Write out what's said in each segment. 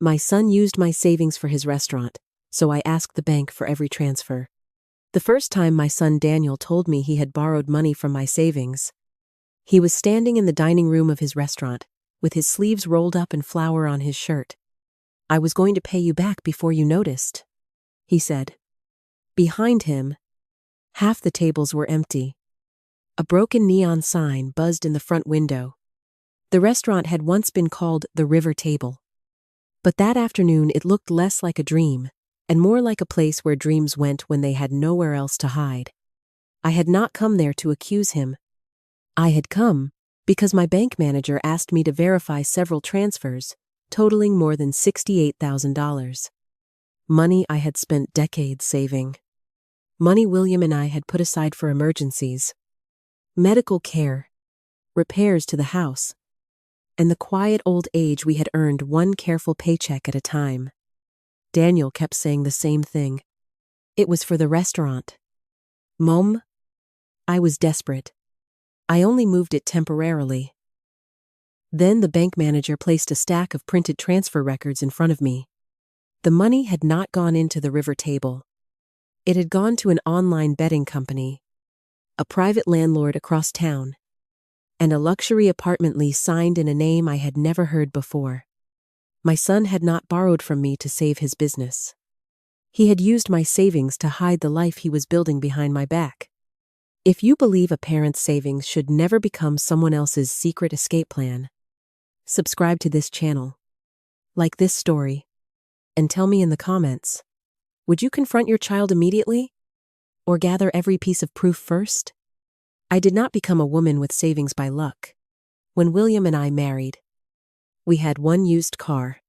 My son used my savings for his restaurant, so I asked the bank for every transfer. The first time my son Daniel told me he had borrowed money from my savings, he was standing in the dining room of his restaurant, with his sleeves rolled up and flour on his shirt. "I was going to pay you back before you noticed," he said. Behind him, half the tables were empty. A broken neon sign buzzed in the front window. The restaurant had once been called the River Table. But that afternoon it looked less like a dream, and more like a place where dreams went when they had nowhere else to hide. I had not come there to accuse him. I had come because my bank manager asked me to verify several transfers, totaling more than $68,000. Money I had spent decades saving. Money William and I had put aside for emergencies, medical care, repairs to the house, and the quiet old age we had earned one careful paycheck at a time. Daniel kept saying the same thing. It was for the restaurant. Mom? I was desperate. I only moved it temporarily. Then the bank manager placed a stack of printed transfer records in front of me. The money had not gone into the River Table. It had gone to an online betting company, a private landlord across town, and a luxury apartment lease signed in a name I had never heard before. My son had not borrowed from me to save his business. He had used my savings to hide the life he was building behind my back. If you believe a parent's savings should never become someone else's secret escape plan, subscribe to this channel, like this story, and tell me in the comments, would you confront your child immediately? Or gather every piece of proof first? I did not become a woman with savings by luck. When William and I married, we had one used car,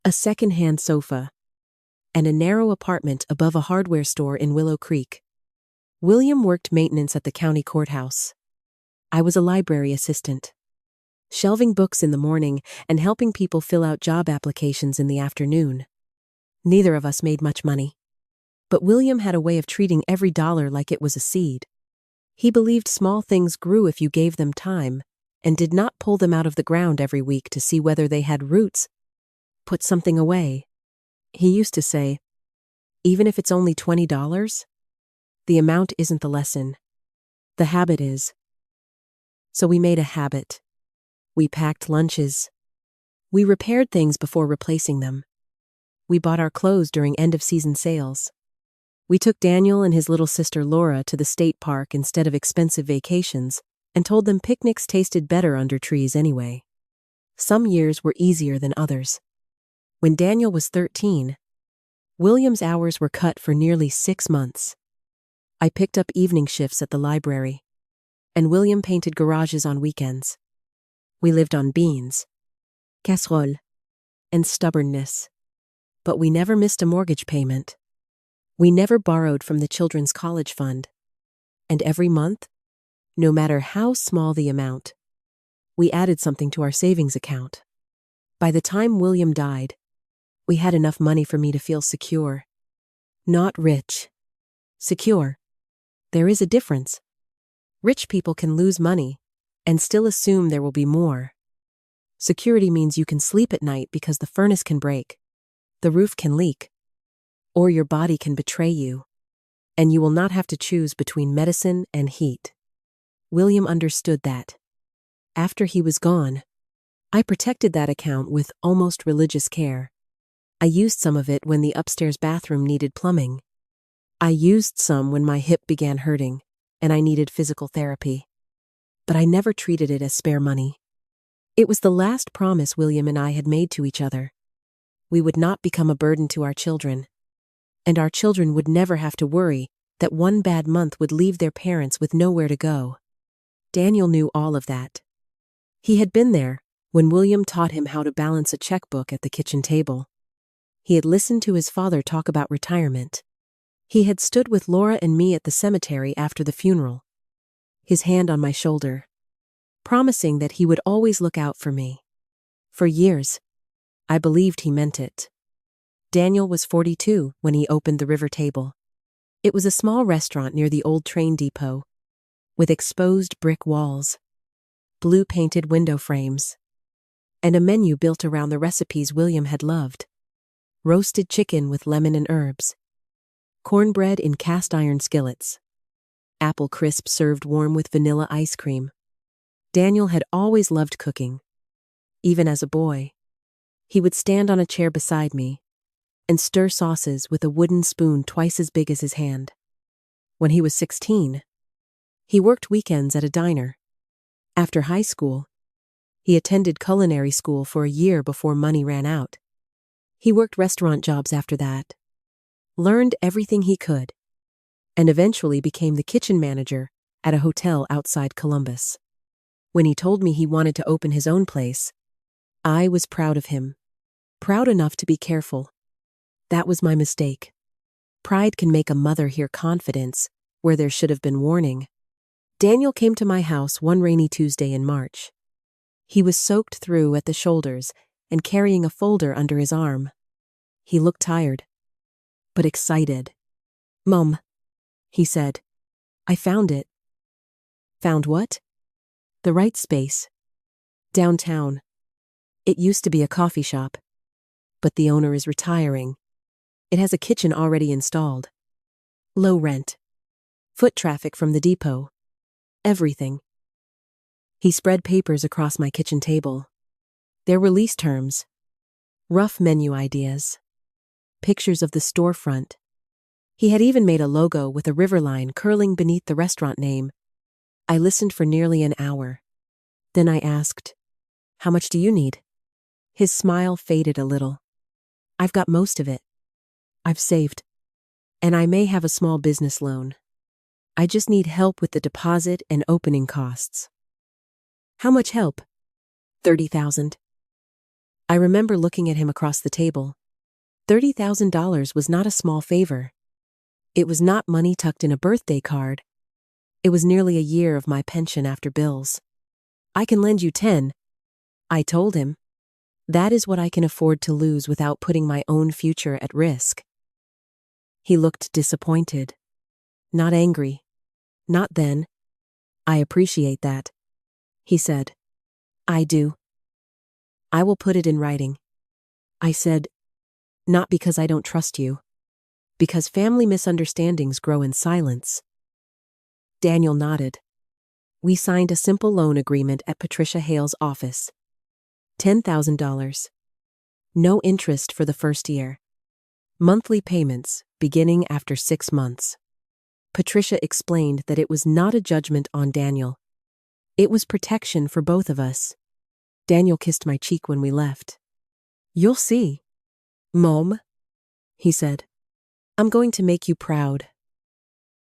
a second-hand sofa, and a narrow apartment above a hardware store in Willow Creek. William worked maintenance at the county courthouse. I was a library assistant, shelving books in the morning and helping people fill out job applications in the afternoon. Neither of us made much money. But William had a way of treating every dollar like it was a seed. He believed small things grew if you gave them time, and did not pull them out of the ground every week to see whether they had roots. Put something away. He used to say, even if it's only $20, the amount isn't the lesson. The habit is. So we made a habit. We packed lunches. We repaired things before replacing them. We bought our clothes during end-of-season sales. We took Daniel and his little sister Laura to the state park instead of expensive vacations, and told them picnics tasted better under trees anyway. Some years were easier than others. When Daniel was 13, William's hours were cut for nearly 6 months. I picked up evening shifts at the library, and William painted garages on weekends. We lived on beans, casserole, and stubbornness. But we never missed a mortgage payment. We never borrowed from the children's college fund. And every month, no matter how small the amount, we added something to our savings account. By the time William died, we had enough money for me to feel secure. Not rich. Secure. There is a difference. Rich people can lose money and still assume there will be more. Security means you can sleep at night because the furnace can break, the roof can leak, or your body can betray you, and you will not have to choose between medicine and heat. William understood that. After he was gone, I protected that account with almost religious care. I used some of it when the upstairs bathroom needed plumbing. I used some when my hip began hurting and I needed physical therapy. But I never treated it as spare money. It was the last promise William and I had made to each other. We would not become a burden to our children, and our children would never have to worry that one bad month would leave their parents with nowhere to go. Daniel knew all of that. He had been there when William taught him how to balance a checkbook at the kitchen table. He had listened to his father talk about retirement. He had stood with Laura and me at the cemetery after the funeral, his hand on my shoulder, promising that he would always look out for me. For years, I believed he meant it. Daniel was 42 when he opened the River Table. It was a small restaurant near the old train depot, with exposed brick walls, blue-painted window frames, and a menu built around the recipes William had loved. Roasted chicken with lemon and herbs. Cornbread in cast-iron skillets. Apple crisp served warm with vanilla ice cream. Daniel had always loved cooking. Even as a boy, he would stand on a chair beside me and stir sauces with a wooden spoon twice as big as his hand. When he was 16, he worked weekends at a diner. After high school, he attended culinary school for a year before money ran out. He worked restaurant jobs after that, learned everything he could, and eventually became the kitchen manager at a hotel outside Columbus. When he told me he wanted to open his own place, I was proud of him. Proud enough to be careful. That was my mistake. Pride can make a mother hear confidence where there should have been warning. Daniel came to my house one rainy Tuesday in March. He was soaked through at the shoulders and carrying a folder under his arm. He looked tired, but excited. "Mom," he said, "I found it." "Found what?" "The right space. Downtown. It used to be a coffee shop, but the owner is retiring. It has a kitchen already installed. Low rent. Foot traffic from the depot. Everything." He spread papers across my kitchen table. There were lease terms, rough menu ideas, pictures of the storefront. He had even made a logo with a river line curling beneath the restaurant name. I listened for nearly an hour. Then I asked, "How much do you need?" His smile faded a little. "I've got most of it. I've saved. And I may have a small business loan. I just need help with the deposit and opening costs." "How much help?" $30,000. I remember looking at him across the table. $30,000 was not a small favor. It was not money tucked in a birthday card. It was nearly a year of my pension after bills. "I can lend you 10, I told him. "That is what I can afford to lose without putting my own future at risk." He looked disappointed. Not angry. Not then. "I appreciate that," he said. "I do. I will put it in writing." I said, "Not because I don't trust you. Because family misunderstandings grow in silence." Daniel nodded. We signed a simple loan agreement at Patricia Hale's office. $10,000. No interest for the first year. Monthly payments beginning after 6 months. Patricia explained that it was not a judgment on Daniel. It was protection for both of us. Daniel kissed my cheek when we left. "You'll see, Mom," he said. "I'm going to make you proud."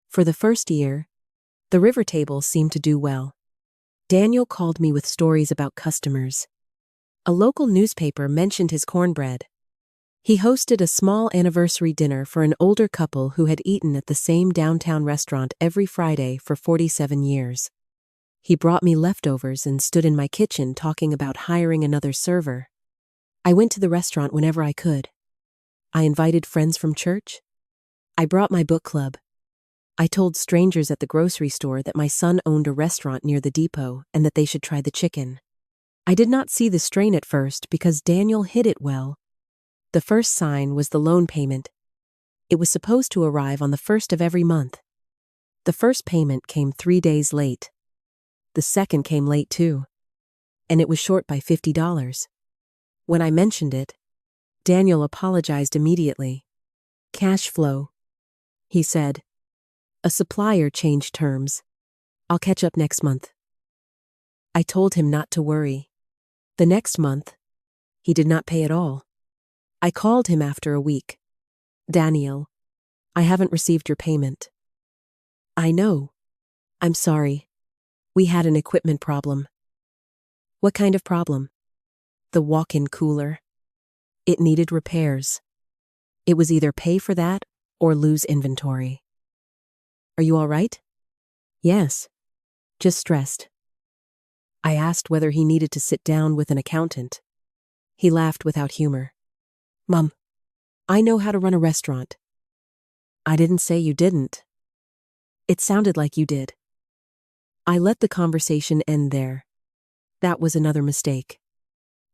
For the first year, the river table seemed to do well. Daniel called me with stories about customers. A local newspaper mentioned his cornbread. He hosted a small anniversary dinner for an older couple who had eaten at the same downtown restaurant every Friday for 47 years. He brought me leftovers and stood in my kitchen talking about hiring another server. I went to the restaurant whenever I could. I invited friends from church. I brought my book club. I told strangers at the grocery store that my son owned a restaurant near the depot and that they should try the chicken. I did not see the strain at first because Daniel hid it well. The first sign was the loan payment. It was supposed to arrive on the 1st of every month. The first payment came 3 days late. The second came late too, and it was short by $50. When I mentioned it, Daniel apologized immediately. "Cash flow," he said. "A supplier changed terms. I'll catch up next month." I told him not to worry. The next month, he did not pay at all. I called him after a week. "Daniel, I haven't received your payment." "I know. I'm sorry. We had an equipment problem." "What kind of problem?" "The walk-in cooler. It needed repairs. It was either pay for that or lose inventory." "Are you all right?" "Yes. Just stressed." I asked whether he needed to sit down with an accountant. He laughed without humor. "Mom, I know how to run a restaurant." "I didn't say you didn't." "It sounded like you did." I let the conversation end there. That was another mistake.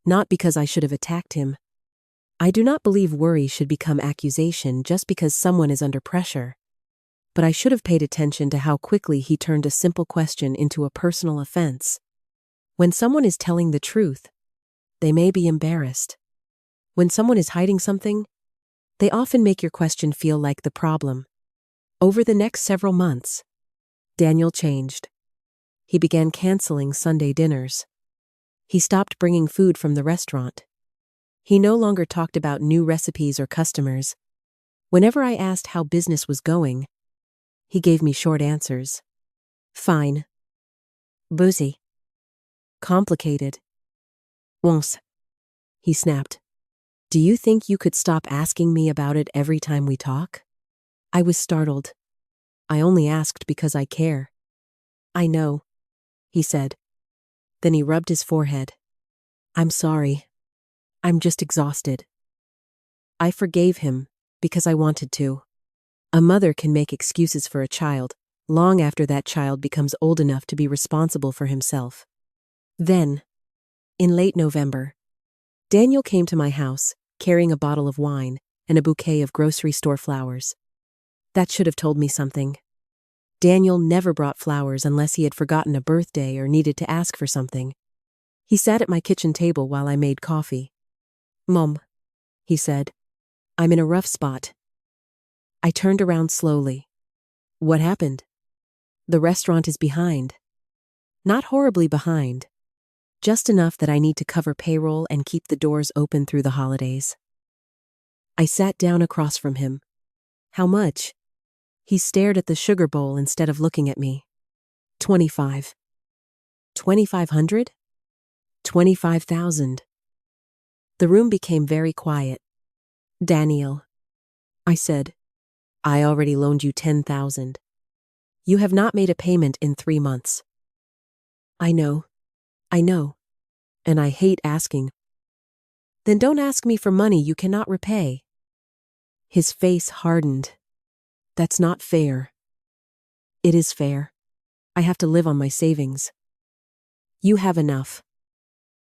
not because I should have attacked him. I do not believe worry should become accusation just because someone is under pressure. But I should have paid attention to how quickly he turned a simple question into a personal offense. When someone is telling the truth, they may be embarrassed. When someone is hiding something, they often make your question feel like the problem. Over the next several months, Daniel changed. He began canceling Sunday dinners. He stopped bringing food from the restaurant. He no longer talked about new recipes or customers. Whenever I asked how business was going, he gave me short answers. Fine. Busy. Complicated. Once. He snapped. Do you think you could stop asking me about it every time we talk? I was startled. I only asked because I care. I know, he said. Then he rubbed his forehead. I'm sorry. I'm just exhausted. I forgave him because I wanted to. A mother can make excuses for a child long after that child becomes old enough to be responsible for himself. Then, in late November, Daniel came to my house carrying a bottle of wine and a bouquet of grocery store flowers. That should have told me something. Daniel never brought flowers unless he had forgotten a birthday or needed to ask for something. He sat at my kitchen table while I made coffee. Mom, he said, I'm in a rough spot. I turned around slowly. What happened? The restaurant is behind. Not horribly behind. Just enough that I need to cover payroll and keep the doors open through the holidays. I sat down across from him. How much? He stared at the sugar bowl instead of looking at me. 25. 2,500? 25,000. The room became very quiet. Daniel, I said, I already loaned you 10,000. You have not made a payment in 3 months. I know, and I hate asking. Then don't ask me for money you cannot repay. His face hardened. That's not fair. It is fair. I have to live on my savings. You have enough.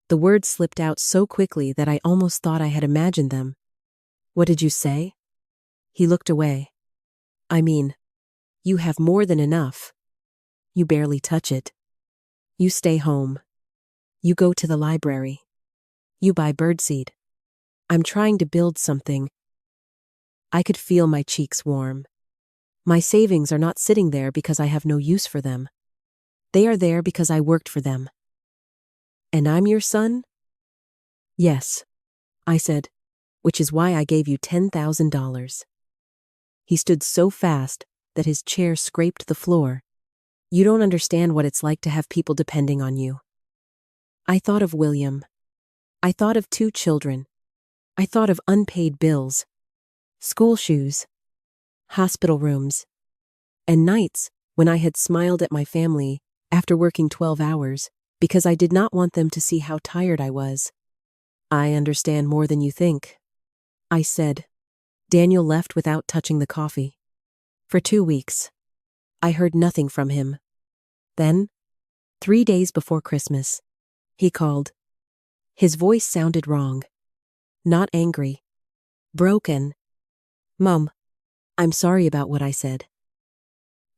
The words slipped out so quickly that I almost thought I had imagined them. What did you say? He looked away. I mean, you have more than enough. You barely touch it. You stay home. You go to the library. You buy birdseed. I'm trying to build something. I could feel my cheeks warm. My savings are not sitting there because I have no use for them. They are there because I worked for them. And I'm your son? Yes, I said, which is why I gave you $10,000. He stood so fast that his chair scraped the floor. You don't understand what it's like to have people depending on you. I thought of William. I thought of 2 children. I thought of unpaid bills, school shoes, hospital rooms, and nights when I had smiled at my family after working 12 hours because I did not want them to see how tired I was. I understand more than you think, I said. Daniel left without touching the coffee. For 2 weeks, I heard nothing from him. Then, 3 days before Christmas, he called. His voice sounded wrong. Not angry. Broken. Mom, I'm sorry about what I said.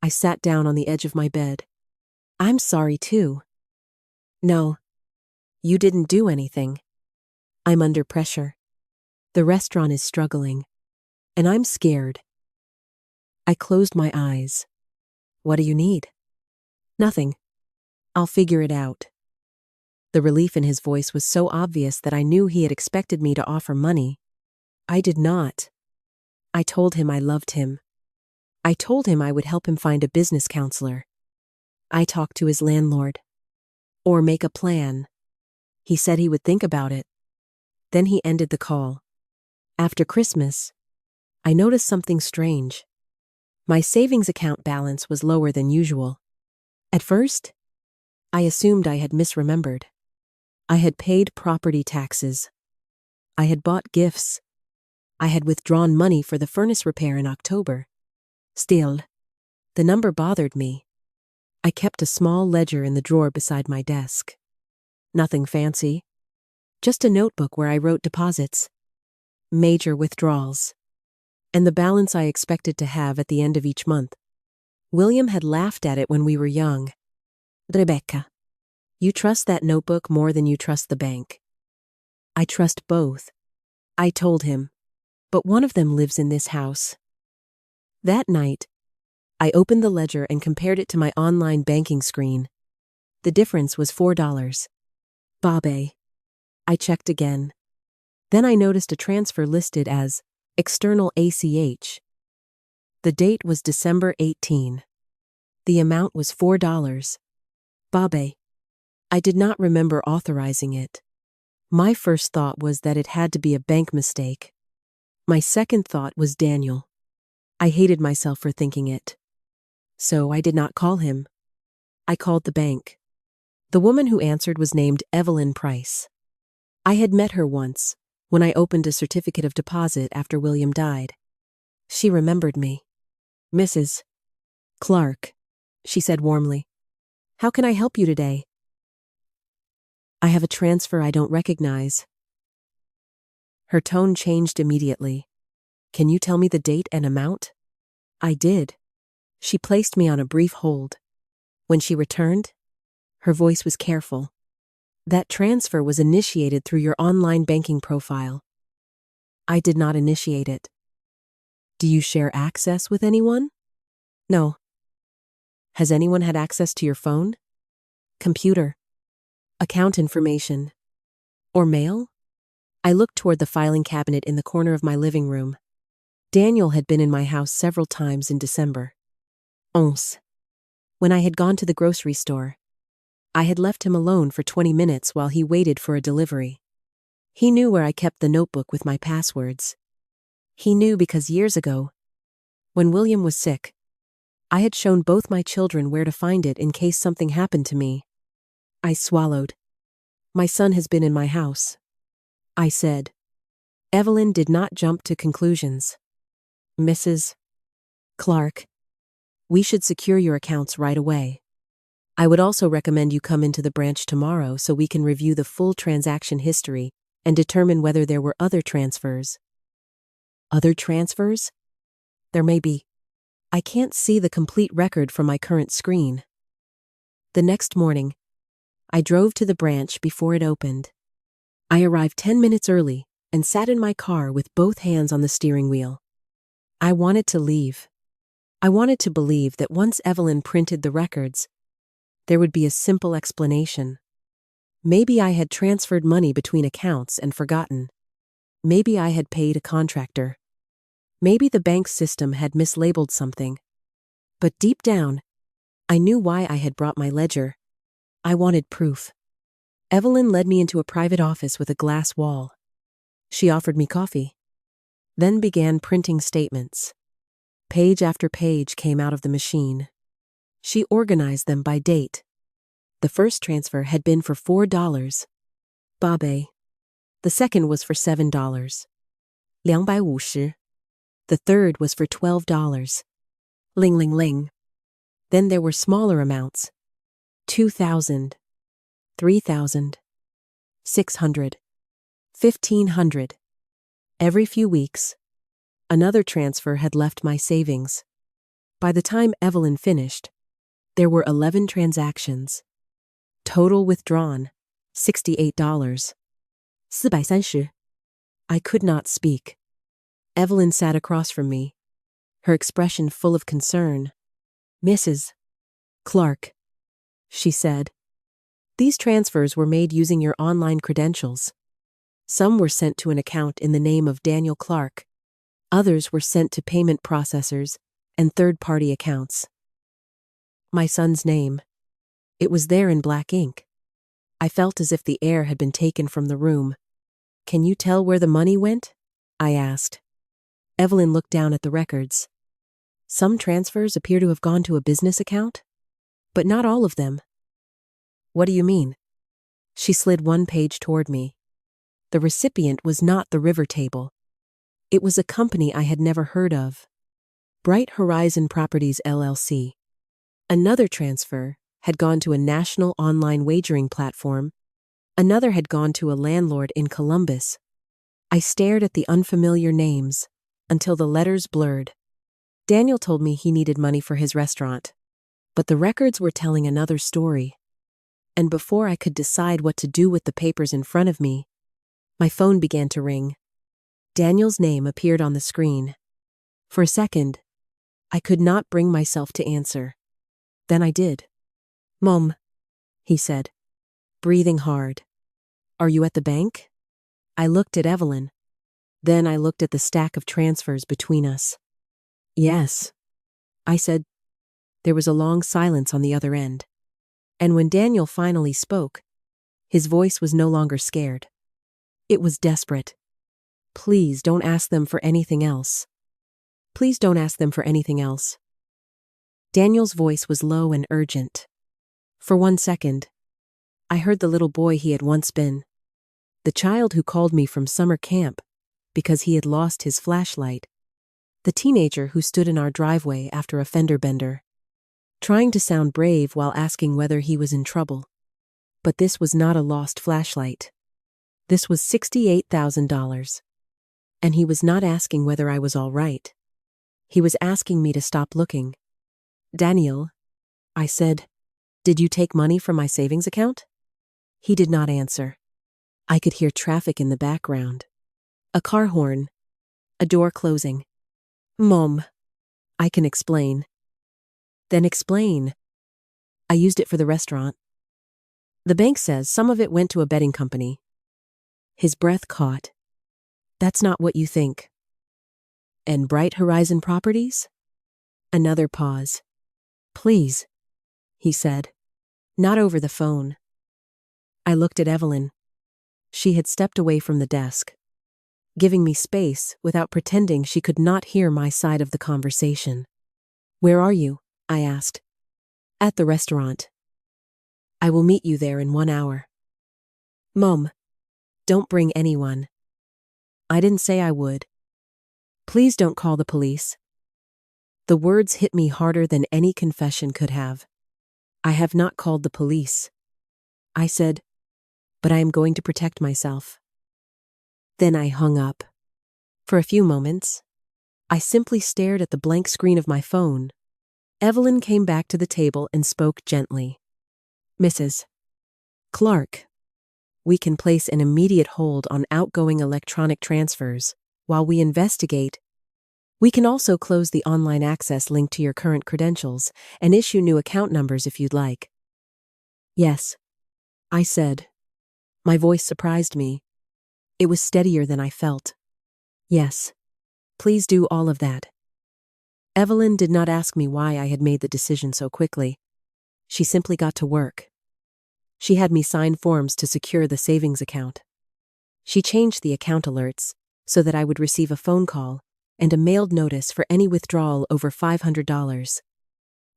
I sat down on the edge of my bed. I'm sorry too. No, you didn't do anything. I'm under pressure. The restaurant is struggling, and I'm scared. I closed my eyes. What do you need? Nothing. I'll figure it out. The relief in his voice was so obvious that I knew he had expected me to offer money. I did not. I told him I loved him. I told him I would help him find a business counselor. I talked to his landlord. Or make a plan. He said he would think about it. Then he ended the call. After Christmas, I noticed something strange. My savings account balance was lower than usual. At first, I assumed I had misremembered. I had paid property taxes. I had bought gifts. I had withdrawn money for the furnace repair in October. Still, the number bothered me. I kept a small ledger in the drawer beside my desk. Nothing fancy. Just a notebook where I wrote deposits, major withdrawals, and the balance I expected to have at the end of each month. William had laughed at it when we were young. Rebecca, you trust that notebook more than you trust the bank. I trust both, I told him, but one of them lives in this house. That night, I opened the ledger and compared it to my online banking screen. The difference was $4. Babe. I checked again. Then I noticed a transfer listed as external ACH. The date was December 18. The amount was $4. Babe. I did not remember authorizing it. My first thought was that it had to be a bank mistake. My second thought was Daniel. I hated myself for thinking it. So I did not call him. I called the bank. The woman who answered was named Evelyn Price. I had met her once, when I opened a certificate of deposit after William died. She remembered me. Mrs. Clark, she said warmly. How can I help you today? I have a transfer I don't recognize. Her tone changed immediately. Can you tell me the date and amount? I did. She placed me on a brief hold. When she returned, her voice was careful. That transfer was initiated through your online banking profile. I did not initiate it. Do you share access with anyone? No. Has anyone had access to your phone? Computer? Account information? Or mail? I looked toward the filing cabinet in the corner of my living room. Daniel had been in my house several times in December. When I had gone to the grocery store, I had left him alone for 20 minutes while he waited for a delivery. He knew where I kept the notebook with my passwords. He knew because years ago, when William was sick, I had shown both my children where to find it in case something happened to me. I swallowed. My son has been in my house, I said. Evelyn did not jump to conclusions. Mrs. Clark, we should secure your accounts right away. I would also recommend you come into the branch tomorrow so we can review the full transaction history and determine whether there were other transfers. Other transfers? There may be. I can't see the complete record from my current screen. The next morning, I drove to the branch before it opened. I arrived 10 minutes early and sat in my car with both hands on the steering wheel. I wanted to leave. I wanted to believe that once Evelyn printed the records, there would be a simple explanation. Maybe I had transferred money between accounts and forgotten. Maybe I had paid a contractor. Maybe the bank system had mislabeled something. But deep down, I knew why I had brought my ledger. I wanted proof. Evelyn led me into a private office with a glass wall. She offered me coffee, then began printing statements. Page after page came out of the machine. She organized them by date. The first transfer had been for $4. Babe. The second was for $7. 250. The third was for $12. Ling ling ling. Then there were smaller amounts. 2,000. 3,000. 600. 1,500. Every few weeks, another transfer had left my savings. By the time Evelyn finished, there were 11 transactions. Total withdrawn, $68. 430. I could not speak. Evelyn sat across from me, her expression full of concern. Mrs. Clark, she said. These transfers were made using your online credentials. Some were sent to an account in the name of Daniel Clark. Others were sent to payment processors and third-party accounts. My son's name. It was there in black ink. I felt as if the air had been taken from the room. Can you tell where the money went? I asked. Evelyn looked down at the records. Some transfers appear to have gone to a business account, but not all of them. What do you mean? She slid one page toward me. The recipient was not the River Table. It was a company I had never heard of. Bright Horizon Properties LLC. Another transfer had gone to a national online wagering platform. Another had gone to a landlord in Columbus. I stared at the unfamiliar names until the letters blurred. Daniel told me he needed money for his restaurant, but the records were telling another story. And before I could decide what to do with the papers in front of me, my phone began to ring. Daniel's name appeared on the screen. For a second, I could not bring myself to answer. Then I did. "Mom," he said, breathing hard. "Are you at the bank?" I looked at Evelyn. Then I looked at the stack of transfers between us. "Yes," I said. There was a long silence on the other end. And when Daniel finally spoke, his voice was no longer scared. It was desperate. "Please don't ask them for anything else. Please don't ask them for anything else." Daniel's voice was low and urgent. For 1 second, I heard the little boy he had once been. The child who called me from summer camp because he had lost his flashlight. The teenager who stood in our driveway after a fender bender, trying to sound brave while asking whether he was in trouble. But this was not a lost flashlight. This was $68,000. And he was not asking whether I was all right. He was asking me to stop looking. "Daniel," I said, "did you take money from my savings account?" He did not answer. I could hear traffic in the background. A car horn. A door closing. "Mom, I can explain." "Then explain." "I used it for the restaurant. The bank says some of it went to a betting company." His breath caught. "That's not what you think." "And Bright Horizon Properties?" Another pause. "Please," he said. "Not over the phone." I looked at Evelyn. She had stepped away from the desk, giving me space without pretending she could not hear my side of the conversation. "Where are you?" I asked. "At the restaurant." "I will meet you there in 1 hour." "Mom, don't bring anyone." "I didn't say I would." "Please don't call the police." The words hit me harder than any confession could have. "I have not called the police," I said, "but I am going to protect myself." Then I hung up. For a few moments, I simply stared at the blank screen of my phone. Evelyn came back to the table and spoke gently. "Mrs. Clark, we can place an immediate hold on outgoing electronic transfers while we investigate. We can also close the online access linked to your current credentials and issue new account numbers if you'd like." "Yes," I said. My voice surprised me. It was steadier than I felt. "Yes, please do all of that." Evelyn did not ask me why I had made the decision so quickly. She simply got to work. She had me sign forms to secure the savings account. She changed the account alerts so that I would receive a phone call and a mailed notice for any withdrawal over $500.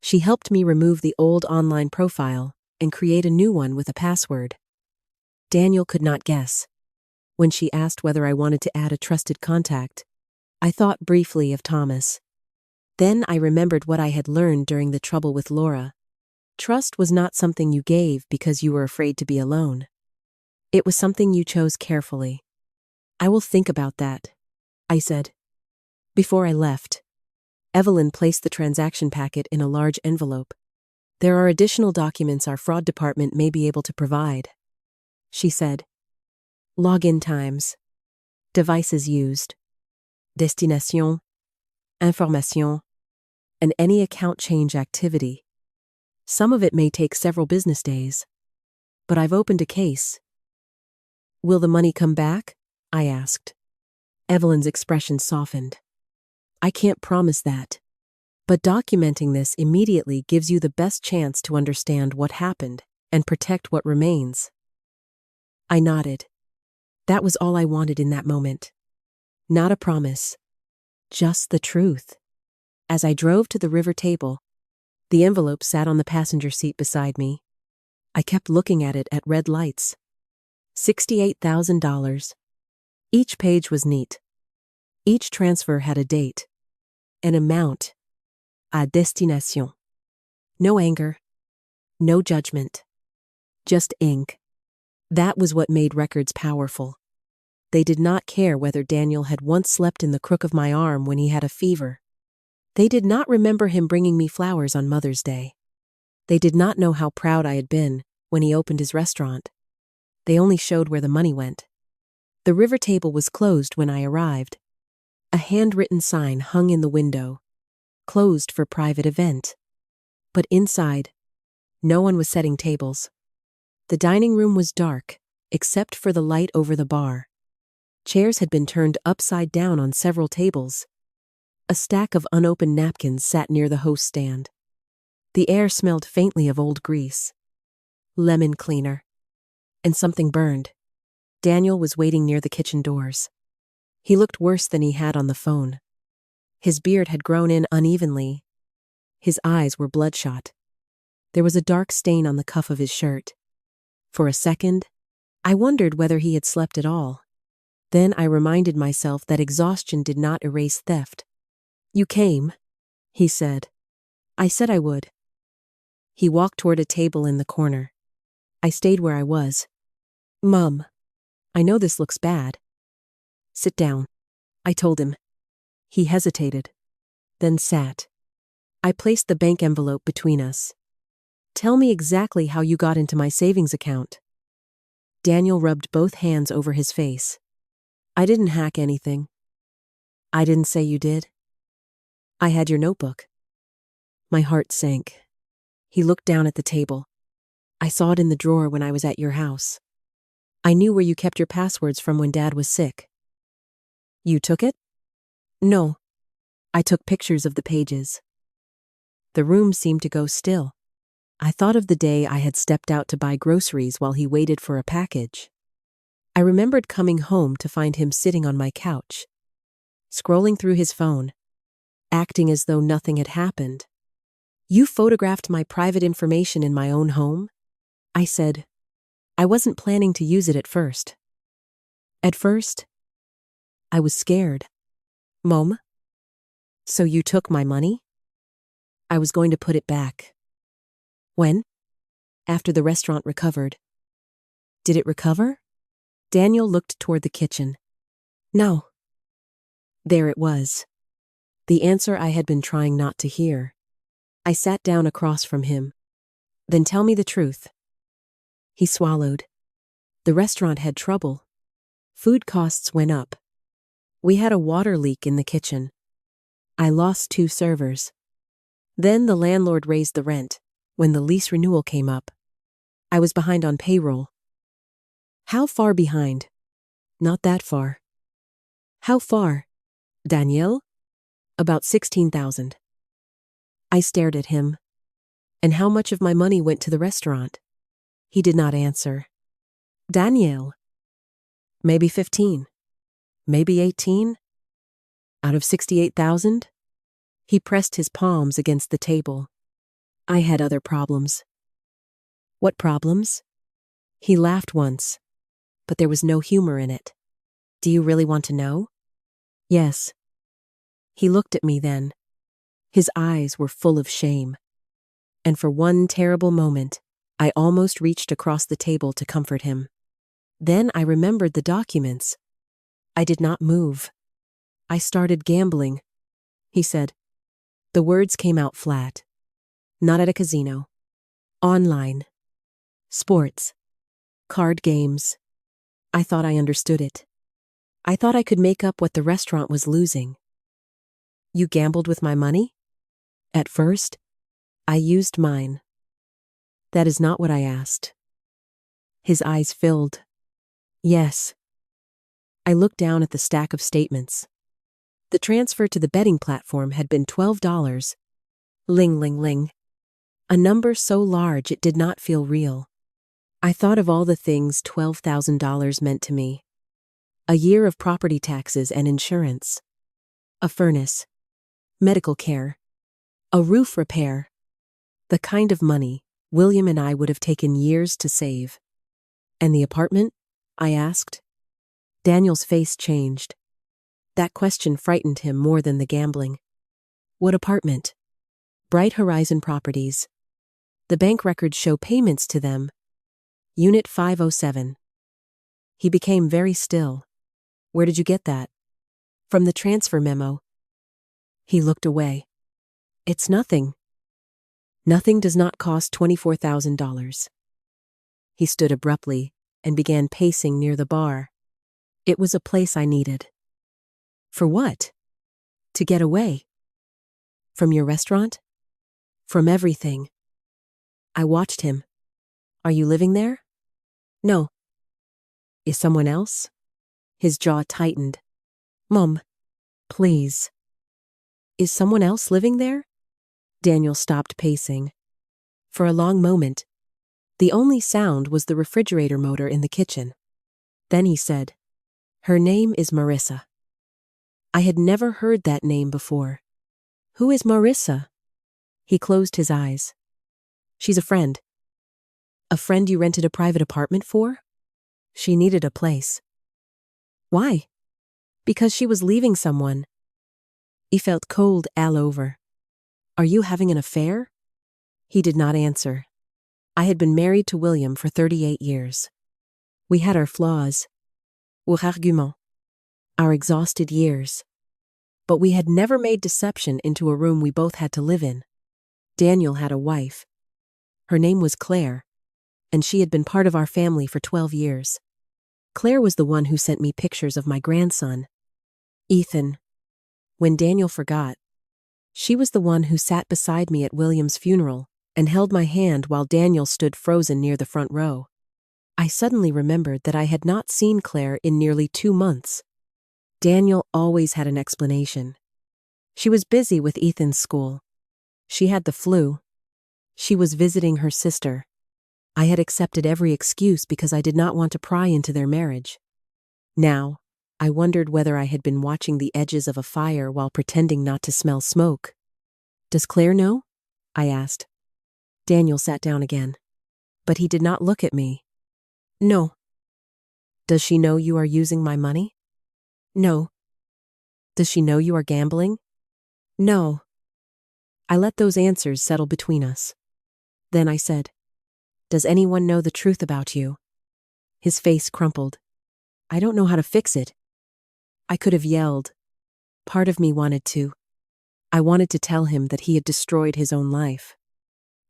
She helped me remove the old online profile and create a new one with a password. Daniel could not guess. When she asked whether I wanted to add a trusted contact, I thought briefly of Thomas. Then I remembered what I had learned during the trouble with Laura. Trust was not something you gave because you were afraid to be alone. It was something you chose carefully. "I will think about that," I said. Before I left, Evelyn placed the transaction packet in a large envelope. "There are additional documents our fraud department may be able to provide," she said. "Login times, devices used, destination, information, and any account change activity. Some of it may take several business days, but I've opened a case." "Will the money come back?" I asked. Evelyn's expression softened. "I can't promise that. But documenting this immediately gives you the best chance to understand what happened and protect what remains." I nodded. That was all I wanted in that moment. Not a promise, just the truth. As I drove to the river table, the envelope sat on the passenger seat beside me. I kept looking at it at red lights. $68,000. Each page was neat. Each transfer had a date, an amount, a destination. No anger, no judgment, just ink. That was what made records powerful. They did not care whether Daniel had once slept in the crook of my arm when he had a fever. They did not remember him bringing me flowers on Mother's Day. They did not know how proud I had been when he opened his restaurant. They only showed where the money went. The river table was closed when I arrived. A handwritten sign hung in the window, closed for private event. But inside, no one was setting tables. The dining room was dark, except for the light over the bar. Chairs had been turned upside down on several tables. A stack of unopened napkins sat near the host stand. The air smelled faintly of old grease, lemon cleaner, and something burned. Daniel was waiting near the kitchen doors. He looked worse than he had on the phone. His beard had grown in unevenly. His eyes were bloodshot. There was a dark stain on the cuff of his shirt. For a second, I wondered whether he had slept at all. Then I reminded myself that exhaustion did not erase theft. "You came," he said. I said I would. He walked toward a table in the corner. I stayed where I was. "Mom, I know this looks bad." "Sit down," I told him. He hesitated, then sat. I placed the bank envelope between us. "Tell me exactly how you got into my savings account." Daniel rubbed both hands over his face. "I didn't hack anything." "I didn't say you did." "I had your notebook." My heart sank. He looked down at the table. "I saw it in the drawer when I was at your house. I knew where you kept your passwords from when Dad was sick." "You took it?" "No. I took pictures of the pages." The room seemed to go still. I thought of the day I had stepped out to buy groceries while he waited for a package. I remembered coming home to find him sitting on my couch, scrolling through his phone, acting as though nothing had happened. "You photographed my private information in my own home?" I said. "I wasn't planning to use it at first." "At first?" I was scared. "Mom? So you took my money?" "I was going to put it back." "When?" "After the restaurant recovered." "Did it recover?" Daniel looked toward the kitchen. "No." There it was. The answer I had been trying not to hear. I sat down across from him. "Then tell me the truth." He swallowed. "The restaurant had trouble. Food costs went up. We had a water leak in the kitchen. I lost 2 servers. Then the landlord raised the rent when the lease renewal came up. I was behind on payroll." "How far behind?" "Not that far." "How far?" "Daniel?" "About 16,000. I stared at him. "And how much of my money went to the restaurant?" He did not answer. "Daniel?" "Maybe 15. Maybe 18. Out of 68,000? He pressed his palms against the table. "I had other problems." "What problems?" He laughed once, but there was no humor in it. "Do you really want to know?" "Yes." He looked at me then. His eyes were full of shame. And for one terrible moment, I almost reached across the table to comfort him. Then I remembered the documents. I did not move. "I started gambling," he said. The words came out flat. "Not at a casino. Online. Sports. Card games." I thought I understood it. I thought I could make up what the restaurant was losing. "You gambled with my money?" "At first, I used mine." "That is not what I asked." His eyes filled. "Yes." I looked down at the stack of statements. The transfer to the betting platform had been $12. Ling, ling, ling. A number so large it did not feel real. I thought of all the things $12,000 meant to me. A year of property taxes and insurance. A furnace. Medical care. A roof repair. The kind of money William and I would have taken years to save. "And the apartment?" I asked. Daniel's face changed. That question frightened him more than the gambling. "What apartment?" "Bright Horizon Properties. The bank records show payments to them." Unit 507. He became very still. Where did you get that? From the transfer memo. He looked away. It's nothing. Nothing does not cost $24,000. He stood abruptly and began pacing near the bar. It was a place I needed. For what? To get away. From your restaurant? From everything. I watched him. Are you living there? No. Is someone else? His jaw tightened. Mom, please. Is someone else living there? Daniel stopped pacing. For a long moment, the only sound was the refrigerator motor in the kitchen. Then he said, Her name is Marissa. I had never heard that name before. Who is Marissa? He closed his eyes. She's a friend. A friend you rented a private apartment for? She needed a place. Why? Because she was leaving someone. He felt cold all over. Are you having an affair? He did not answer. I had been married to William for 38 years. We had our flaws. Our arguments. Our exhausted years. But we had never made deception into a room we both had to live in. Daniel had a wife. Her name was Claire, and she had been part of our family for 12 years. Claire was the one who sent me pictures of my grandson, Ethan. When Daniel forgot, she was the one who sat beside me at William's funeral and held my hand while Daniel stood frozen near the front row. I suddenly remembered that I had not seen Claire in nearly 2 months. Daniel always had an explanation. She was busy with Ethan's school. She had the flu. She was visiting her sister. I had accepted every excuse because I did not want to pry into their marriage. Now, I wondered whether I had been watching the edges of a fire while pretending not to smell smoke. Does Claire know? I asked. Daniel sat down again. But he did not look at me. No. Does she know you are using my money? No. Does she know you are gambling? No. I let those answers settle between us. Then I said, Does anyone know the truth about you? His face crumpled. I don't know how to fix it. I could have yelled. Part of me wanted to. I wanted to tell him that he had destroyed his own life.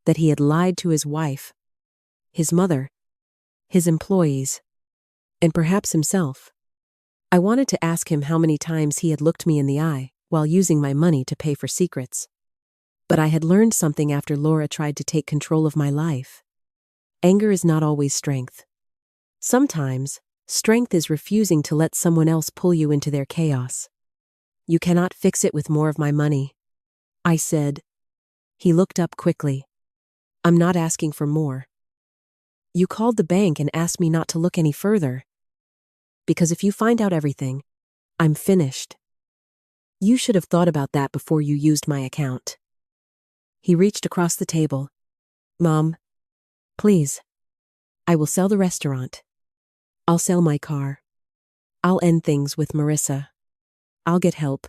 That he had lied to his wife, his mother, his employees, and perhaps himself. I wanted to ask him how many times he had looked me in the eye while using my money to pay for secrets. But I had learned something after Laura tried to take control of my life. Anger is not always strength. Sometimes, strength is refusing to let someone else pull you into their chaos. You cannot fix it with more of my money, I said. He looked up quickly. I'm not asking for more. You called the bank and asked me not to look any further. Because if you find out everything, I'm finished. You should have thought about that before you used my account. He reached across the table. Mom, please. I will sell the restaurant. I'll sell my car. I'll end things with Marissa. I'll get help.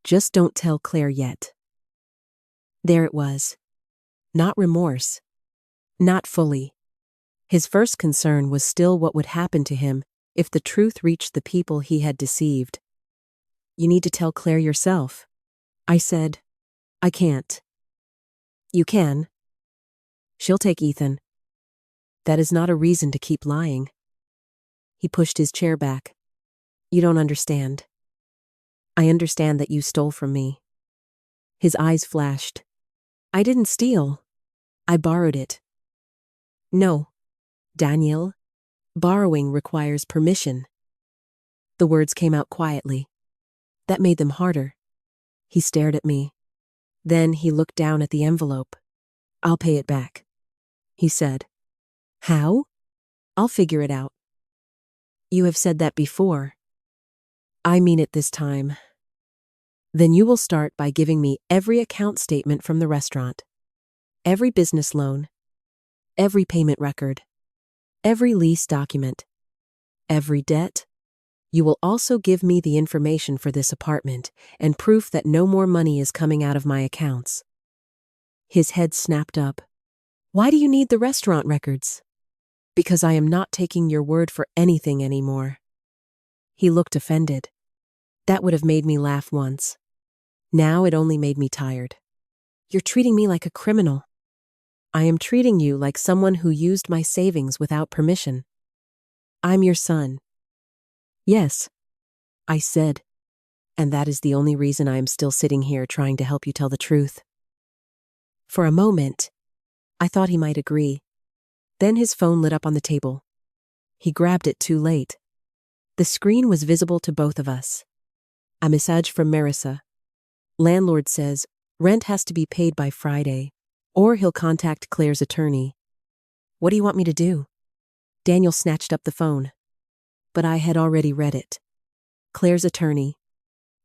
Just don't tell Claire yet. There it was. Not remorse. Not fully. His first concern was still what would happen to him if the truth reached the people he had deceived. You need to tell Claire yourself. I said, I can't. You can. She'll take Ethan. That is not a reason to keep lying. He pushed his chair back. You don't understand. I understand that you stole from me. His eyes flashed. I didn't steal. I borrowed it. No, Daniel. Borrowing requires permission. The words came out quietly. That made them harder. He stared at me. Then he looked down at the envelope. I'll pay it back, he said. How? I'll figure it out. You have said that before. I mean it this time. Then you will start by giving me every account statement from the restaurant, every business loan, every payment record, every lease document, every debt. You will also give me the information for this apartment and proof that no more money is coming out of my accounts. His head snapped up. Why do you need the restaurant records? Because I am not taking your word for anything anymore. He looked offended. That would have made me laugh once. Now it only made me tired. You're treating me like a criminal. I am treating you like someone who used my savings without permission. I'm your son. Yes, I said. And that is the only reason I am still sitting here trying to help you tell the truth. For a moment, I thought he might agree. Then his phone lit up on the table. He grabbed it too late. The screen was visible to both of us. A message from Marissa. Landlord says rent has to be paid by Friday, or he'll contact Claire's attorney. What do you want me to do? Daniel snatched up the phone. But I had already read it. Claire's attorney.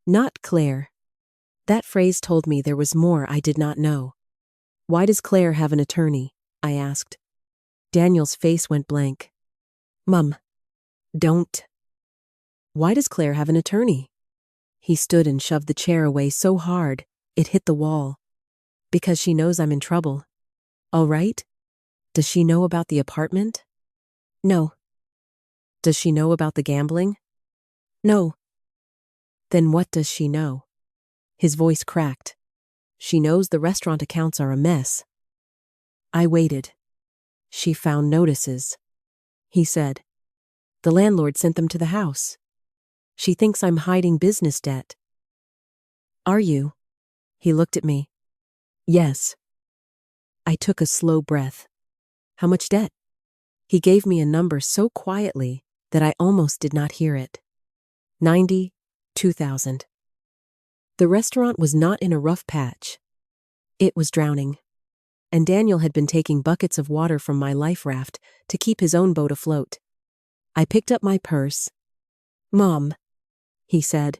Not Claire. That phrase told me there was more I did not know. Why does Claire have an attorney? I asked. Daniel's face went blank. Mum, don't. Why does Claire have an attorney? He stood and shoved the chair away so hard, it hit the wall. Because she knows I'm in trouble. All right? Does she know about the apartment? No. Does she know about the gambling? No. Then what does she know? His voice cracked. She knows the restaurant accounts are a mess. I waited. She found notices. He said. The landlord sent them to the house. She thinks I'm hiding business debt. Are you? He looked at me. Yes. I took a slow breath. How much debt? He gave me a number so quietly that I almost did not hear it. 92,000. The restaurant was not in a rough patch. It was drowning. And Daniel had been taking buckets of water from my life raft to keep his own boat afloat. I picked up my purse. Mom, he said,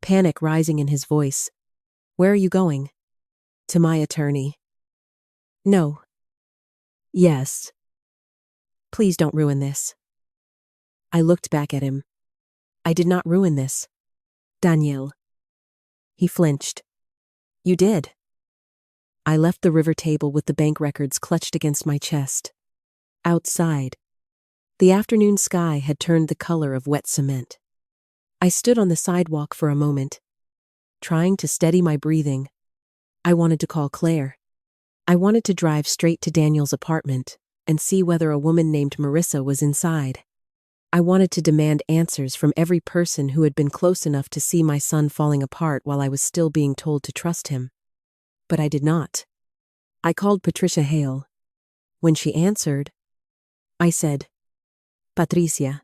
panic rising in his voice. Where are you going? To my attorney. No. Yes. Please don't ruin this. I looked back at him. I did not ruin this. Daniel. He flinched. You did. I left the river table with the bank records clutched against my chest. Outside, the afternoon sky had turned the color of wet cement. I stood on the sidewalk for a moment, trying to steady my breathing. I wanted to call Claire. I wanted to drive straight to Daniel's apartment and see whether a woman named Marissa was inside. I wanted to demand answers from every person who had been close enough to see my son falling apart while I was still being told to trust him. But I did not. I called Patricia Hale. When she answered, I said, Patricia,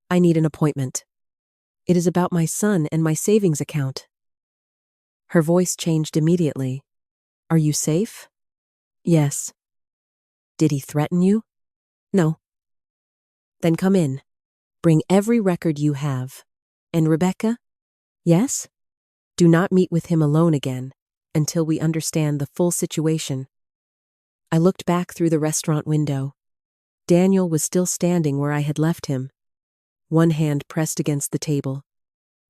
I need an appointment. It is about my son and my savings account. Her voice changed immediately. Are you safe? Yes. Did he threaten you? No. Then come in. Bring every record you have. And Rebecca? Yes? Do not meet with him alone again until we understand the full situation. I looked back through the restaurant window. Daniel was still standing where I had left him, one hand pressed against the table,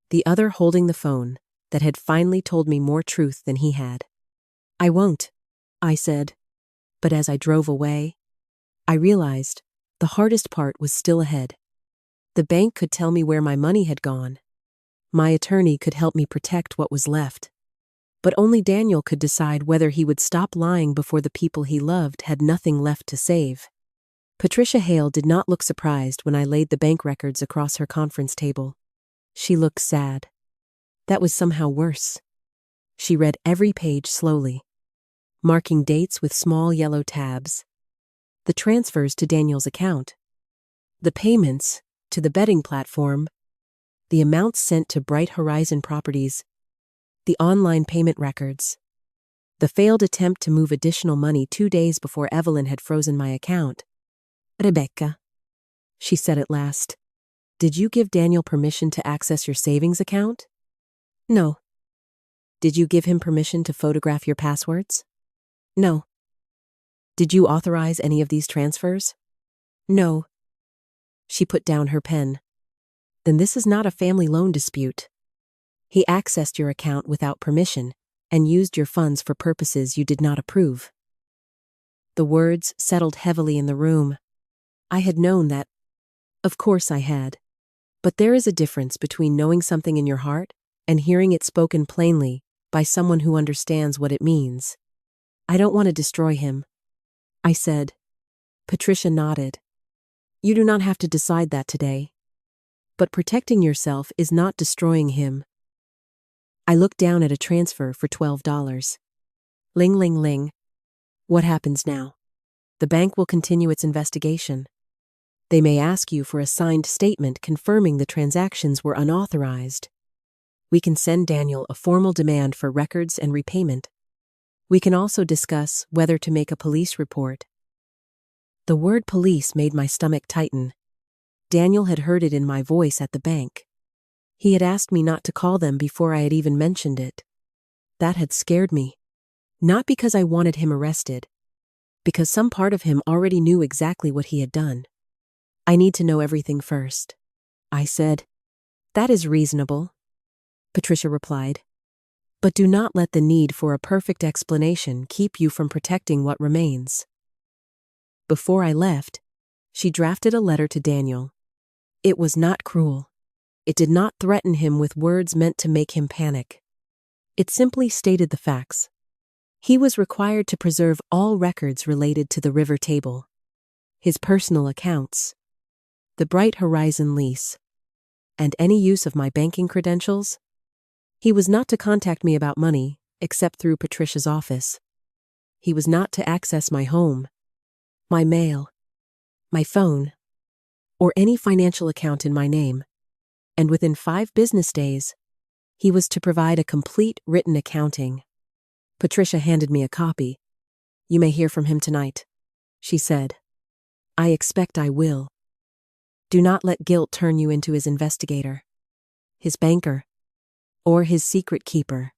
the other holding the phone that had finally told me more truth than he had. I won't, I said, but as I drove away, I realized the hardest part was still ahead. The bank could tell me where my money had gone. My attorney could help me protect what was left. But only Daniel could decide whether he would stop lying before the people he loved had nothing left to save. Patricia Hale did not look surprised when I laid the bank records across her conference table. She looked sad. That was somehow worse. She read every page slowly, marking dates with small yellow tabs. The transfers to Daniel's account, the payments to the betting platform, the amounts sent to Bright Horizon Properties, the online payment records, the failed attempt to move additional money 2 days before Evelyn had frozen my account. Rebecca, she said at last, did you give Daniel permission to access your savings account? No. Did you give him permission to photograph your passwords? No. Did you authorize any of these transfers? No. She put down her pen. Then this is not a family loan dispute. He accessed your account without permission and used your funds for purposes you did not approve. The words settled heavily in the room. I had known that. Of course I had. But there is a difference between knowing something in your heart and hearing it spoken plainly by someone who understands what it means. I don't want to destroy him, I said. Patricia nodded. You do not have to decide that today. But protecting yourself is not destroying him. I looked down at a transfer for $12. Ling ling ling. What happens now? The bank will continue its investigation. They may ask you for a signed statement confirming the transactions were unauthorized. We can send Daniel a formal demand for records and repayment. We can also discuss whether to make a police report. The word police made my stomach tighten. Daniel had heard it in my voice at the bank. He had asked me not to call them before I had even mentioned it. That had scared me. Not because I wanted him arrested, because some part of him already knew exactly what he had done. I need to know everything first, I said. That is reasonable, Patricia replied. But do not let the need for a perfect explanation keep you from protecting what remains. Before I left, she drafted a letter to Daniel. It was not cruel. It did not threaten him with words meant to make him panic. It simply stated the facts. He was required to preserve all records related to the river table, his personal accounts, the Bright Horizon lease, and any use of my banking credentials. He was not to contact me about money, except through Patricia's office. He was not to access my home, my mail, my phone, or any financial account in my name. And within 5 business days, he was to provide a complete written accounting. Patricia handed me a copy. You may hear from him tonight, she said. I expect I will. Do not let guilt turn you into his investigator, his banker, or his secret keeper.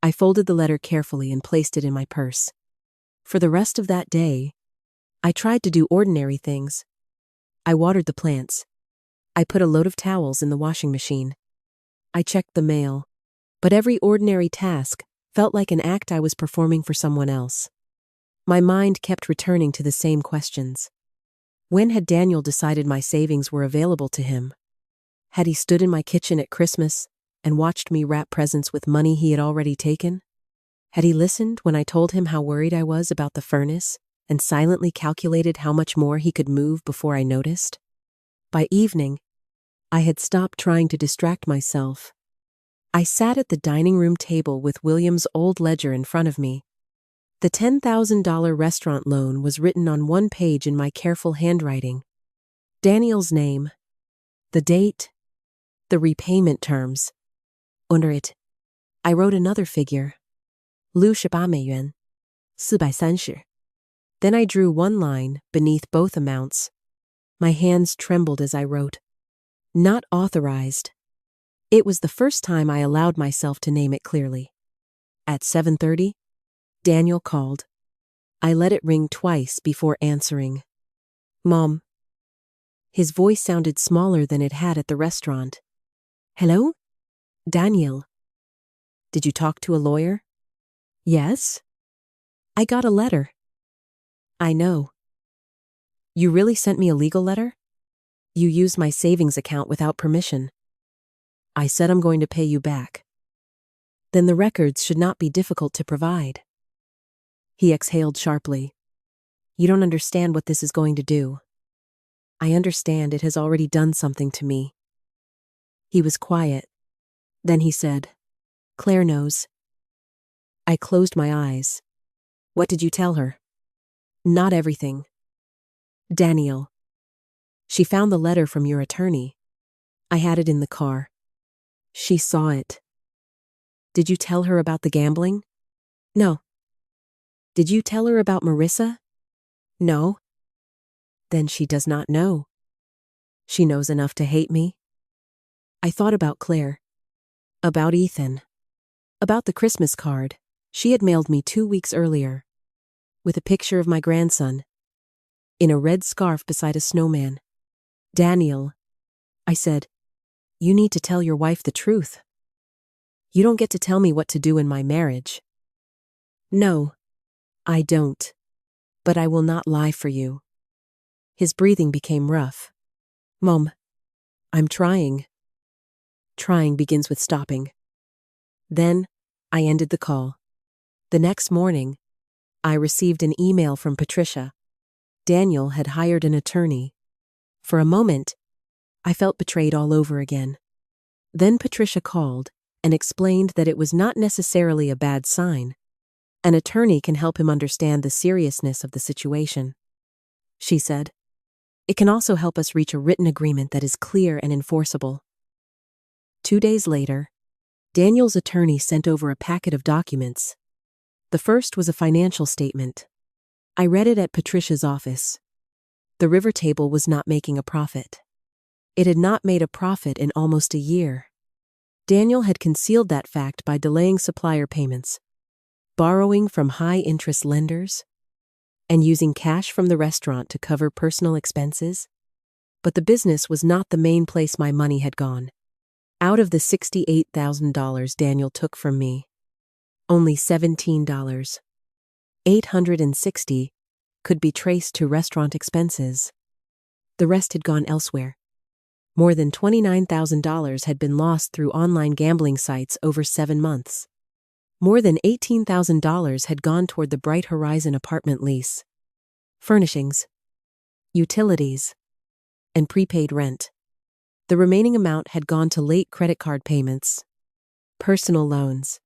I folded the letter carefully and placed it in my purse. For the rest of that day, I tried to do ordinary things. I watered the plants. I put a load of towels in the washing machine. I checked the mail. But every ordinary task felt like an act I was performing for someone else. My mind kept returning to the same questions. When had Daniel decided my savings were available to him? Had he stood in my kitchen at Christmas and watched me wrap presents with money he had already taken? Had he listened when I told him how worried I was about the furnace and silently calculated how much more he could move before I noticed? By evening, I had stopped trying to distract myself. I sat at the dining room table with William's old ledger in front of me. The $10,000 restaurant loan was written on one page in my careful handwriting. Daniel's name, the date, the repayment terms. Under it, I wrote another figure, 68美元, 430. Then I drew one line beneath both amounts. My hands trembled as I wrote. Not authorized. It was the first time I allowed myself to name it clearly. At 7:30, Daniel called. I let it ring twice before answering. Mom. His voice sounded smaller than it had at the restaurant. Hello? Daniel. Did you talk to a lawyer? Yes. I got a letter. I know. You really sent me a legal letter? You used my savings account without permission. I said I'm going to pay you back. Then the records should not be difficult to provide. He exhaled sharply. You don't understand what this is going to do. I understand it has already done something to me. He was quiet. Then he said, Claire knows. I closed my eyes. What did you tell her? Not everything. Daniel. She found the letter from your attorney. I had it in the car. She saw it. Did you tell her about the gambling? No. Did you tell her about Marissa? No. Then she does not know. She knows enough to hate me. I thought about Claire. About Ethan. About the Christmas card she had mailed me 2 weeks earlier, with a picture of my grandson, in a red scarf beside a snowman. Daniel, I said, you need to tell your wife the truth. You don't get to tell me what to do in my marriage. No, I don't. But I will not lie for you. His breathing became rough. "Mom, I'm trying." Trying begins with stopping. Then, I ended the call. The next morning, I received an email from Patricia. Daniel had hired an attorney. For a moment, I felt betrayed all over again. Then Patricia called and explained that it was not necessarily a bad sign. An attorney can help him understand the seriousness of the situation. She said, "It can also help us reach a written agreement that is clear and enforceable." 2 days later, Daniel's attorney sent over a packet of documents. The first was a financial statement. I read it at Patricia's office. The river table was not making a profit. It had not made a profit in almost a year. Daniel had concealed that fact by delaying supplier payments, borrowing from high-interest lenders, and using cash from the restaurant to cover personal expenses. But the business was not the main place my money had gone. Out of the $68,000 Daniel took from me, only $17,860 could be traced to restaurant expenses. The rest had gone elsewhere. More than $29,000 had been lost through online gambling sites over 7 months. More than $18,000 had gone toward the Bright Horizon apartment lease, furnishings, utilities, and prepaid rent. The remaining amount had gone to late credit card payments, personal loans,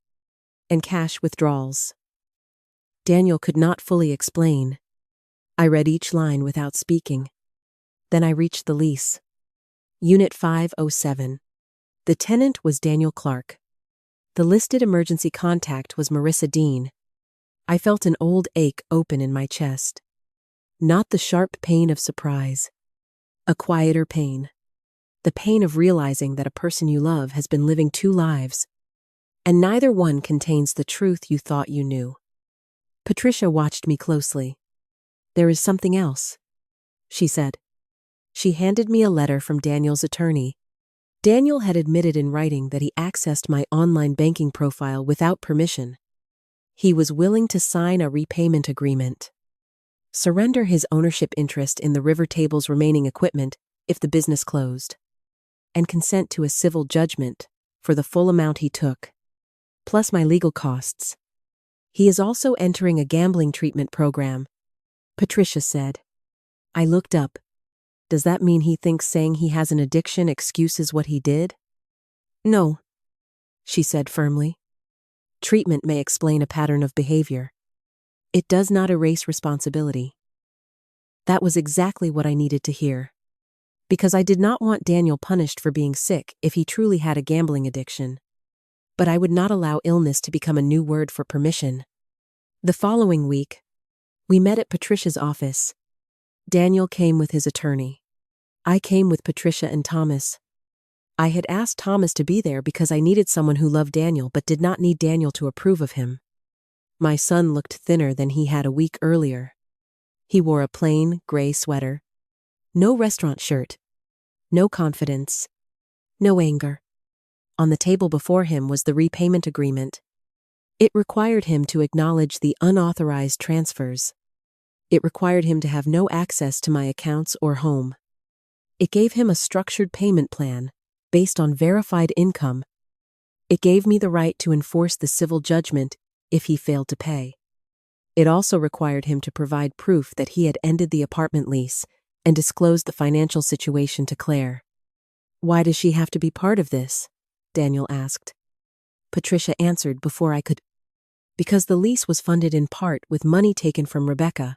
and cash withdrawals. Daniel could not fully explain. I read each line without speaking. Then I reached the lease. Unit 507. The tenant was Daniel Clark. The listed emergency contact was Marissa Dean. I felt an old ache open in my chest. Not the sharp pain of surprise. A quieter pain. The pain of realizing that a person you love has been living 2 lives, and neither one contains the truth you thought you knew. Patricia watched me closely. "There is something else," she said. She handed me a letter from Daniel's attorney. Daniel had admitted in writing that he accessed my online banking profile without permission. He was willing to sign a repayment agreement, surrender his ownership interest in the river table's remaining equipment if the business closed, and consent to a civil judgment for the full amount he took, plus my legal costs. He is also entering a gambling treatment program, Patricia said. I looked up. Does that mean he thinks saying he has an addiction excuses what he did? No, she said firmly. Treatment may explain a pattern of behavior. It does not erase responsibility. That was exactly what I needed to hear. Because I did not want Daniel punished for being sick if he truly had a gambling addiction. But I would not allow illness to become a new word for permission. The following week, we met at Patricia's office. Daniel came with his attorney. I came with Patricia and Thomas. I had asked Thomas to be there because I needed someone who loved Daniel but did not need Daniel to approve of him. My son looked thinner than he had a week earlier. He wore a plain, gray sweater. No restaurant shirt. No confidence. No anger. On the table before him was the repayment agreement. It required him to acknowledge the unauthorized transfers. It required him to have no access to my accounts or home. It gave him a structured payment plan based on verified income. It gave me the right to enforce the civil judgment if he failed to pay. It also required him to provide proof that he had ended the apartment lease and disclosed the financial situation to Claire. Why does she have to be part of this? Daniel asked. Patricia answered before I could. Because the lease was funded in part with money taken from Rebecca.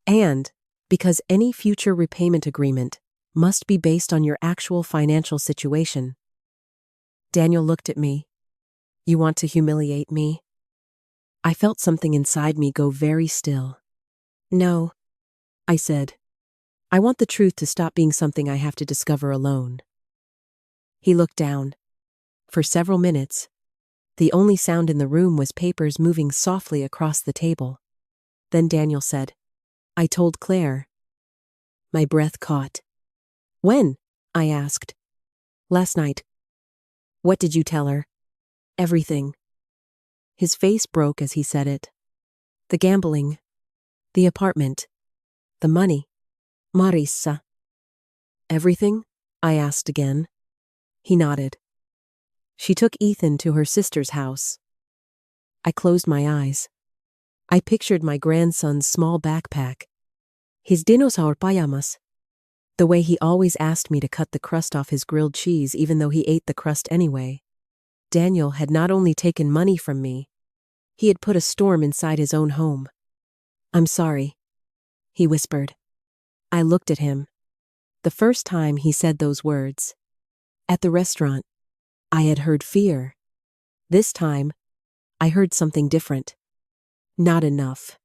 And because any future repayment agreement must be based on your actual financial situation. Daniel looked at me. You want to humiliate me? I felt something inside me go very still. No, I said. I want the truth to stop being something I have to discover alone. He looked down. For several minutes, the only sound in the room was papers moving softly across the table. Then Daniel said, I told Claire. My breath caught. When? I asked. Last night. What did you tell her? Everything. His face broke as he said it. The gambling. The apartment. The money. Marissa. Everything? I asked again. He nodded. She took Ethan to her sister's house. I closed my eyes. I pictured my grandson's small backpack, his dinosaur pajamas, the way he always asked me to cut the crust off his grilled cheese even though he ate the crust anyway. Daniel had not only taken money from me, he had put a storm inside his own home. I'm sorry, he whispered. I looked at him. The first time he said those words. At the restaurant, I had heard fear. This time, I heard something different. Not enough,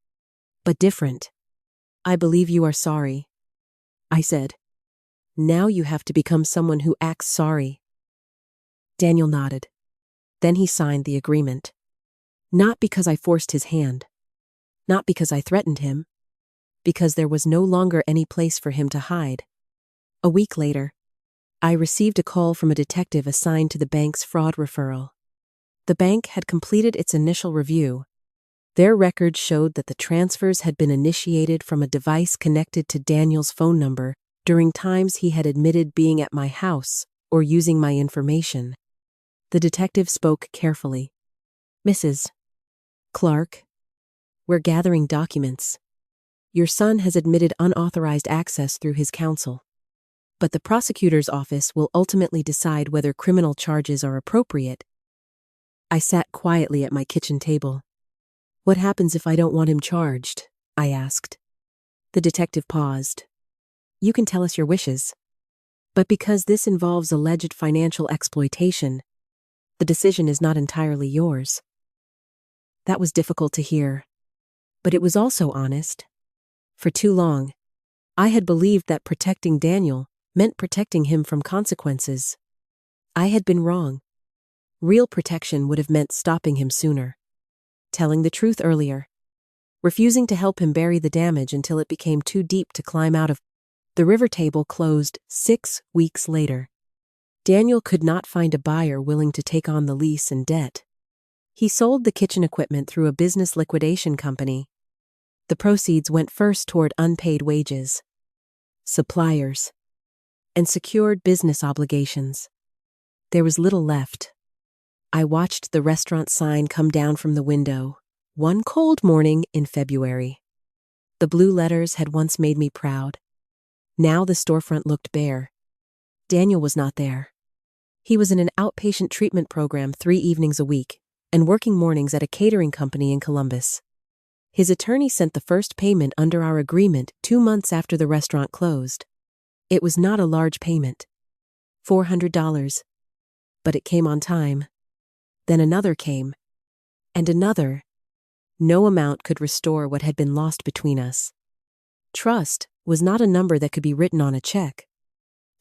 but different. I believe you are sorry, I said. Now you have to become someone who acts sorry. Daniel nodded. Then he signed the agreement. Not because I forced his hand. Not because I threatened him. Because there was no longer any place for him to hide. A week later, I received a call from a detective assigned to the bank's fraud referral. The bank had completed its initial review. Their records showed that the transfers had been initiated from a device connected to Daniel's phone number during times he had admitted being at my house or using my information. The detective spoke carefully. Mrs. Clark, we're gathering documents. Your son has admitted unauthorized access through his counsel. But the prosecutor's office will ultimately decide whether criminal charges are appropriate. I sat quietly at my kitchen table. What happens if I don't want him charged? I asked. The detective paused. You can tell us your wishes. But because this involves alleged financial exploitation, the decision is not entirely yours. That was difficult to hear. But it was also honest. For too long, I had believed that protecting Daniel meant protecting him from consequences. I had been wrong. Real protection would have meant stopping him sooner, telling the truth earlier, refusing to help him bury the damage until it became too deep to climb out of. The river table closed 6 weeks later. Daniel could not find a buyer willing to take on the lease and debt. He sold the kitchen equipment through a business liquidation company. The proceeds went first toward unpaid wages, suppliers, and secured business obligations. There was little left. I watched the restaurant sign come down from the window, one cold morning in February. The blue letters had once made me proud. Now the storefront looked bare. Daniel was not there. He was in an outpatient treatment program 3 evenings a week and working mornings at a catering company in Columbus. His attorney sent the first payment under our agreement 2 months after the restaurant closed. It was not a large payment, $400, but it came on time. Then another came, and another. No amount could restore what had been lost between us. Trust was not a number that could be written on a check.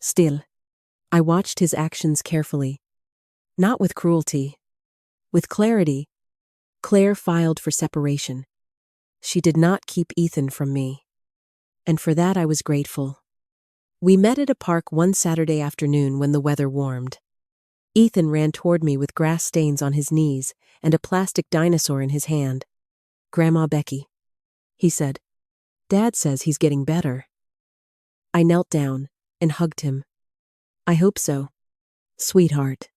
Still, I watched his actions carefully. Not with cruelty. With clarity. Claire filed for separation. She did not keep Ethan from me. And for that I was grateful. We met at a park one Saturday afternoon when the weather warmed. Ethan ran toward me with grass stains on his knees and a plastic dinosaur in his hand. Grandma Becky, he said. Dad says he's getting better. I knelt down and hugged him. I hope so, sweetheart.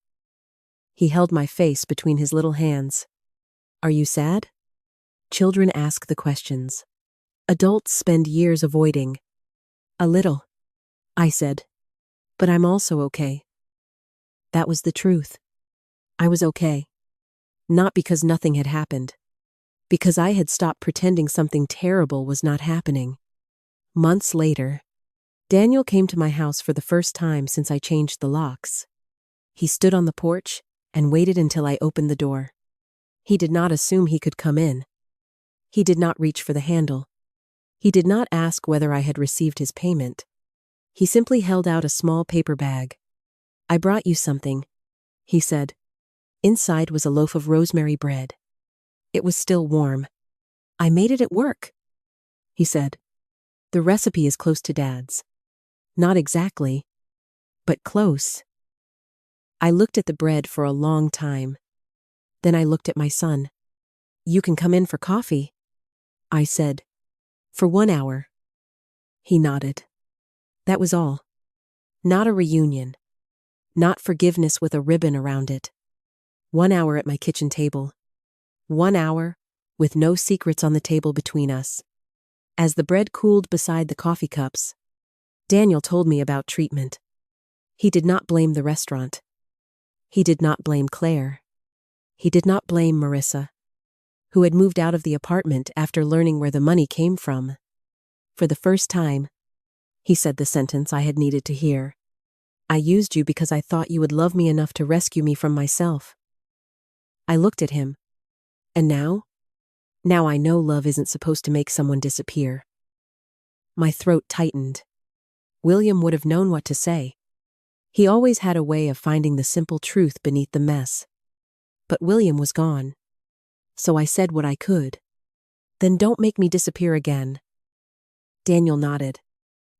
He held my face between his little hands. Are you sad? Children ask the questions. Adults spend years avoiding. A little, I said. But I'm also okay. That was the truth. I was okay. Not because nothing had happened. Because I had stopped pretending something terrible was not happening. Months later, Daniel came to my house for the first time since I changed the locks. He stood on the porch and waited until I opened the door. He did not assume he could come in. He did not reach for the handle. He did not ask whether I had received his payment. He simply held out a small paper bag. I brought you something, he said. Inside was a loaf of rosemary bread. It was still warm. I made it at work, he said. The recipe is close to Dad's. Not exactly, but close. I looked at the bread for a long time. Then I looked at my son. You can come in for coffee, I said. For 1 hour. He nodded. That was all. Not a reunion. Not forgiveness with a ribbon around it. 1 hour at my kitchen table. 1 hour, with no secrets on the table between us. As the bread cooled beside the coffee cups, Daniel told me about treatment. He did not blame the restaurant. He did not blame Claire. He did not blame Marissa, who had moved out of the apartment after learning where the money came from. For the first time, he said the sentence I had needed to hear. I used you because I thought you would love me enough to rescue me from myself. I looked at him. And now? Now I know love isn't supposed to make someone disappear. My throat tightened. William would have known what to say. He always had a way of finding the simple truth beneath the mess. But William was gone. So I said what I could. Then don't make me disappear again. Daniel nodded.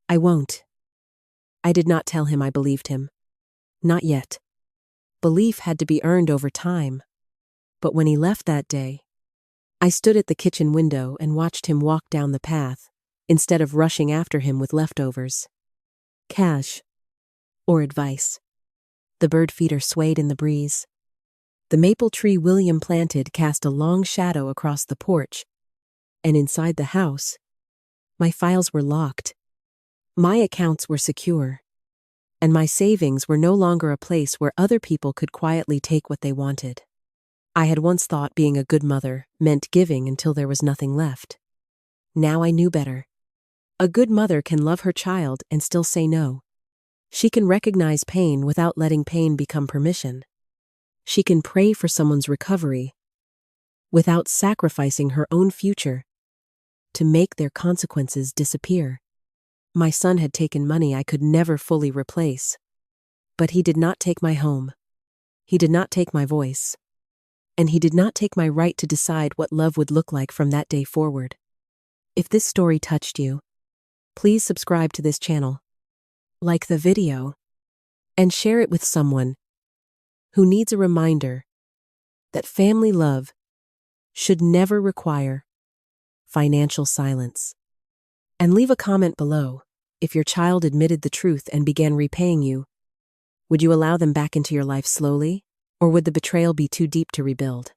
I won't. I did not tell him I believed him. Not yet. Belief had to be earned over time. But when he left that day, I stood at the kitchen window and watched him walk down the path, instead of rushing after him with leftovers. Cash. Or advice. The bird feeder swayed in the breeze. The maple tree William planted cast a long shadow across the porch, and inside the house, my files were locked. My accounts were secure, and my savings were no longer a place where other people could quietly take what they wanted. I had once thought being a good mother meant giving until there was nothing left. Now I knew better. A good mother can love her child and still say no. She can recognize pain without letting pain become permission. She can pray for someone's recovery without sacrificing her own future to make their consequences disappear. My son had taken money I could never fully replace. But he did not take my home. He did not take my voice. And he did not take my right to decide what love would look like from that day forward. If this story touched you, please subscribe to this channel, like the video, and share it with someone who needs a reminder that family love should never require financial silence. And leave a comment below. If your child admitted the truth and began repaying you, would you allow them back into your life slowly, or would the betrayal be too deep to rebuild?